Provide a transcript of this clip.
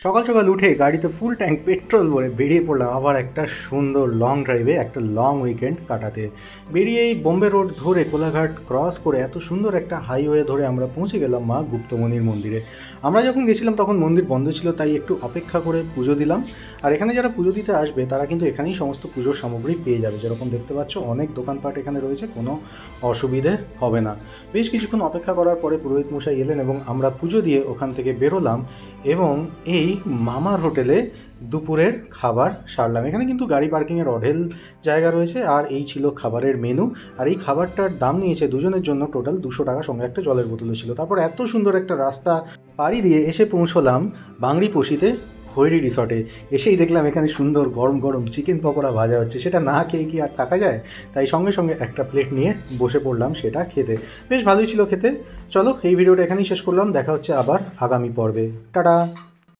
সকাল সকাল উঠে গাড়িতে ফুল ট্যাঙ্ক পেট্রোল ভরে বেরিয়ে পড়লাম আবার একটা সুন্দর লং ড্রাইভে, একটা লং উইকেন্ড কাটাতে। বেরিয়ে এই বোম্বে রোড ধরে কোলাঘাট ক্রস করে এত সুন্দর একটা হাইওয়ে ধরে আমরা পৌঁছে গেলাম মা গুপ্তমণির মন্দিরে। আমরা যখন গেছিলাম তখন মন্দির বন্ধ ছিল, তাই একটু অপেক্ষা করে পুজো দিলাম। আর এখানে যারা পুজো দিতে আসবে তারা কিন্তু এখানেই সমস্ত পুজোর সামগ্রী পেয়ে যাবে। যেরকম দেখতে পাচ্ছ অনেক দোকানপাট এখানে রয়েছে, কোনো অসুবিধে হবে না। বেশ কিছুক্ষণ অপেক্ষা করার পরে পুরোহিত মশাই এলেন এবং আমরা পুজো দিয়ে ওখান থেকে বেরোলাম এবং এই মামার হোটেলে দুপুরের খাবার সারলাম। এখানে কিন্তু গাড়ি পার্কিংয়ের অঢেল জায়গা রয়েছে। আর এই ছিল খাবারের মেনু। আর এই খাবারটার দাম নিয়েছে দুজনের জন্য টোটাল 200 টাকা, সঙ্গে একটা জলের বোতলও ছিল। তারপর এত সুন্দর একটা রাস্তা পাড়ি দিয়ে এসে পৌঁছলাম বাংরিপোশিতে খৈরি রিসর্টে। এসেই দেখলাম এখানে সুন্দর গরম গরম চিকেন পকোড়া ভাজা হচ্ছে। সেটা না খেয়ে কি আর থাকা যায়? তাই সঙ্গে সঙ্গে একটা প্লেট নিয়ে বসে পড়লাম সেটা খেতে। বেশ ভালোই ছিল খেতে। চলো এই ভিডিওটা এখানেই শেষ করলাম, দেখা হচ্ছে আবার আগামী পর্বে। টাটা।